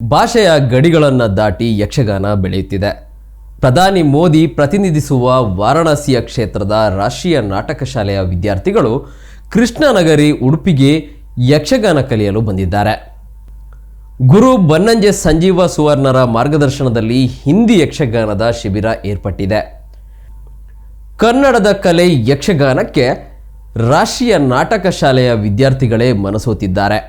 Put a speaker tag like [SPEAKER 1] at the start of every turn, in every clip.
[SPEAKER 1] ಭಾಷೆಯ ಗಡಿಗಳನ್ನು ದಾಟಿ ಯಕ್ಷಗಾನ ಬೆಳೆಯುತ್ತಿದೆ. ಪ್ರಧಾನಿ ಮೋದಿ ಪ್ರತಿನಿಧಿಸುವ ವಾರಣಾಸಿಯ ಕ್ಷೇತ್ರದ ರಾಷ್ಟ್ರೀಯ ನಾಟಕ ಶಾಲೆಯ ವಿದ್ಯಾರ್ಥಿಗಳು ಕೃಷ್ಣನಗರಿ ಉಡುಪಿಗೆ ಯಕ್ಷಗಾನ ಕಲಿಯಲು ಬಂದಿದ್ದಾರೆ. ಗುರು ಬನ್ನಂಜೆ ಸಂಜೀವ ಸುವರ್ಣರ ಮಾರ್ಗದರ್ಶನದಲ್ಲಿ ಹಿಂದಿ ಯಕ್ಷಗಾನದ ಶಿಬಿರ ಏರ್ಪಟ್ಟಿದೆ. ಕನ್ನಡದ ಕಲೆ ಯಕ್ಷಗಾನಕ್ಕೆ ರಾಷ್ಟ್ರೀಯ ನಾಟಕ ಶಾಲೆಯ ವಿದ್ಯಾರ್ಥಿಗಳೇ ಮನಸೋತಿದ್ದಾರೆ.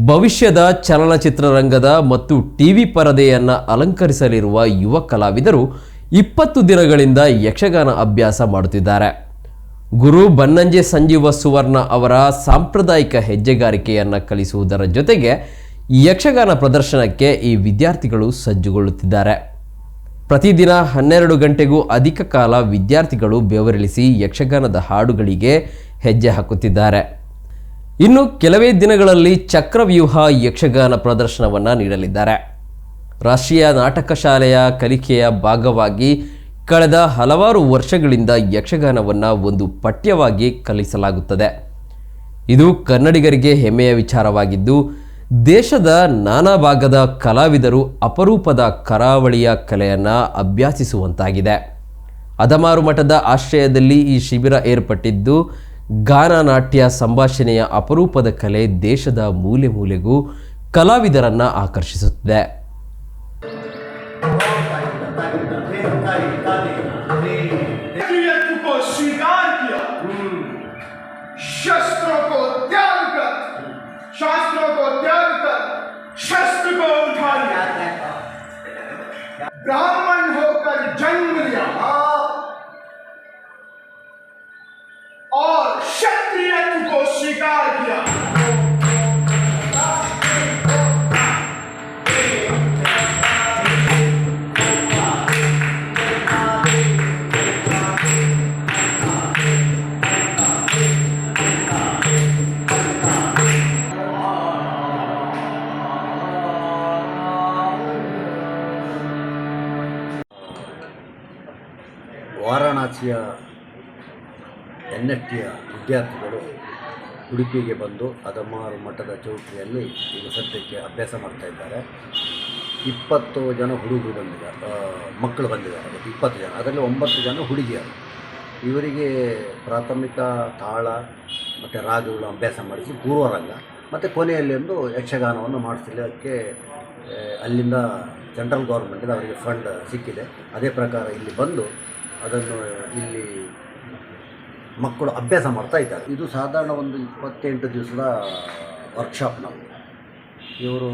[SPEAKER 1] ಭವಿಷ್ಯದ ಚಲನಚಿತ್ರರಂಗದ ಮತ್ತು ಟಿವಿ ಪರದೆಯನ್ನು ಅಲಂಕರಿಸಲಿರುವ ಯುವ ಕಲಾವಿದರು 20 ದಿನಗಳಿಂದ ಯಕ್ಷಗಾನ ಅಭ್ಯಾಸ ಮಾಡುತ್ತಿದ್ದಾರೆ. ಗುರು ಬನ್ನಂಜೆ ಸಂಜೀವ ಸುವರ್ಣ ಅವರ ಸಾಂಪ್ರದಾಯಿಕ ಹೆಜ್ಜೆಗಾರಿಕೆಯನ್ನು ಕಲಿಸುವುದರ ಜೊತೆಗೆ ಯಕ್ಷಗಾನ ಪ್ರದರ್ಶನಕ್ಕೆ ಈ ವಿದ್ಯಾರ್ಥಿಗಳು ಸಜ್ಜುಗೊಳ್ಳುತ್ತಿದ್ದಾರೆ. ಪ್ರತಿದಿನ 12 ಗಂಟೆಗೂ ಅಧಿಕ ಕಾಲ ವಿದ್ಯಾರ್ಥಿಗಳು ಬೆವರಿಳಿಸಿ ಯಕ್ಷಗಾನದ ಹಾಡುಗಳಿಗೆ ಹೆಜ್ಜೆ ಹಾಕುತ್ತಿದ್ದಾರೆ. ಇನ್ನು ಕೆಲವೇ ದಿನಗಳಲ್ಲಿ ಚಕ್ರವ್ಯೂಹ ಯಕ್ಷಗಾನ ಪ್ರದರ್ಶನವನ್ನು ನೀಡಲಿದ್ದಾರೆ. ರಾಷ್ಟ್ರೀಯ ನಾಟಕ ಶಾಲೆಯ ಕಲಿಕೆಯ ಭಾಗವಾಗಿ ಕಳೆದ ಹಲವಾರು ವರ್ಷಗಳಿಂದ ಯಕ್ಷಗಾನವನ್ನು ಒಂದು ಪಠ್ಯವಾಗಿ ಕಲಿಸಲಾಗುತ್ತದೆ. ಇದು ಕನ್ನಡಿಗರಿಗೆ ಹೆಮ್ಮೆಯ ವಿಚಾರವಾಗಿದ್ದು, ದೇಶದ ನಾನಾ ಭಾಗದ ಕಲಾವಿದರು ಅಪರೂಪದ ಕರಾವಳಿಯ ಕಲೆಯನ್ನು ಅಭ್ಯಾಸಿಸುವಂತಾಗಿದೆ. ಅದಮಾರು ಮಠದ ಆಶ್ರಯದಲ್ಲಿ ಈ ಶಿಬಿರ ಏರ್ಪಟ್ಟಿದ್ದು, ಗಾನ ನಾಟ್ಯ ಸಂಭಾಷಣೆಯ ಅಪರೂಪದ ಕಲೆ ದೇಶದ ಮೂಲೆ ಮೂಲೆಗೂ ಕಲಾವಿದರನ್ನು ಆಕರ್ಷಿಸುತ್ತಿದೆ.
[SPEAKER 2] ब्राह्मण होकर जन्म लिया और क्षत्रियत्व को स्वीकार किया.
[SPEAKER 3] ವಾರಣಾಸಿಯ NSTಯ ವಿದ್ಯಾರ್ಥಿಗಳು ಉಡುಪಿಗೆ ಬಂದು ಅದಮಾರು ಮಠದ ಚೌಕಿಯಲ್ಲಿ ಈಗ ಸದ್ಯಕ್ಕೆ ಅಭ್ಯಾಸ ಮಾಡ್ತಾ ಇದ್ದಾರೆ. 20 ಜನ ಹುಡುಗರು ಬಂದಿದ್ದಾರೆ, ಮಕ್ಕಳು ಬಂದಿದ್ದಾರೆ. 20 ಜನ, ಅದರಲ್ಲಿ 9 ಜನ ಹುಡುಗಿಯರು. ಇವರಿಗೆ ಪ್ರಾಥಮಿಕ ತಾಳ ಮತ್ತು ರಾಗಗಳು ಅಭ್ಯಾಸ ಮಾಡಿಸಿ ಪೂರ್ವರಂಗ ಮತ್ತು ಕೊನೆಯಲ್ಲಿ ಒಂದು ಯಕ್ಷಗಾನವನ್ನು ಮಾಡಿಸಲಿಕ್ಕೆ ಅಲ್ಲಿಂದ ಸೆಂಟ್ರಲ್ ಗೌರ್ಮೆಂಟಿಂದ ಅವರಿಗೆ ಫಂಡ್ ಸಿಕ್ಕಿದೆ. ಅದೇ ಪ್ರಕಾರ ಇಲ್ಲಿ ಬಂದು ಅದನ್ನು ಇಲ್ಲಿ ಮಕ್ಕಳು ಅಭ್ಯಾಸ ಮಾಡ್ತಾ ಇದ್ದಾರೆ. ಇದು ಸಾಧಾರಣ ಒಂದು 28 ದಿವಸದ ವರ್ಕ್ಶಾಪ್. ನಾವು ಇವರು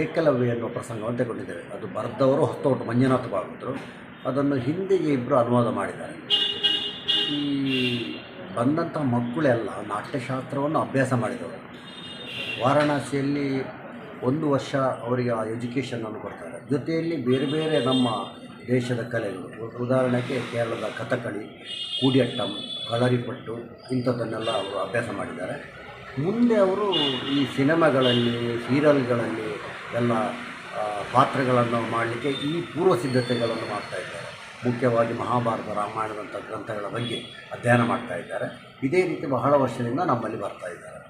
[SPEAKER 3] ಏಕಲವ್ಯ ಎನ್ನುವ ಪ್ರಸಂಗವನ್ನು ತಗೊಂಡಿದ್ದೇವೆ. ಅದು ಬರೆದವರು ಹೊಸತೋಟ ಮಂಜುನಾಥ ಭಾಗವತರು, ಅದನ್ನು ಹಿಂದಿಗೆ ಇಬ್ಬರು ಅನುವಾದ ಮಾಡಿದ್ದಾರೆ. ಈ ಬಂದಂಥ ಮಕ್ಕಳೆಲ್ಲ ನಾಟ್ಯಶಾಸ್ತ್ರವನ್ನು ಅಭ್ಯಾಸ ಮಾಡಿದವರು. ವಾರಣಾಸಿಯಲ್ಲಿ 1 ವರ್ಷ ಅವರಿಗೆ ಆ ಎಜುಕೇಷನನ್ನು ಕೊಡ್ತಾರೆ. ಜೊತೆಯಲ್ಲಿ ಬೇರೆ ಬೇರೆ ನಮ್ಮ ದೇಶದ ಕಲೆಗಳು, ಉದಾಹರಣೆಗೆ ಕೇರಳದ ಕಥಕಳಿ, ಕೂಡಿಯಟ್ಟಂ, ಕಳರಿಪಟ್ಟು ಇಂಥದ್ದನ್ನೆಲ್ಲ ಅವರು ಅಭ್ಯಾಸ ಮಾಡಿದ್ದಾರೆ. ಮುಂದೆ ಅವರು ಈ ಸಿನಿಮಾಗಳಲ್ಲಿ, ಸೀರಿಯಲ್ಗಳಲ್ಲಿ ಎಲ್ಲ ಪಾತ್ರಗಳನ್ನು ಮಾಡಲಿಕ್ಕೆ ಈ ಪೂರ್ವ ಸಿದ್ಧತೆಗಳನ್ನು ಮಾಡ್ತಾಯಿದ್ದಾರೆ. ಮುಖ್ಯವಾಗಿ ಮಹಾಭಾರತ, ರಾಮಾಯಣದಂಥ ಗ್ರಂಥಗಳ ಬಗ್ಗೆ ಅಧ್ಯಯನ ಮಾಡ್ತಾ ಇದ್ದಾರೆ. ಇದೇ ರೀತಿ ಬಹಳ ವರ್ಷದಿಂದ ನಮ್ಮಲ್ಲಿ ಬರ್ತಾ ಇದ್ದಾರೆ.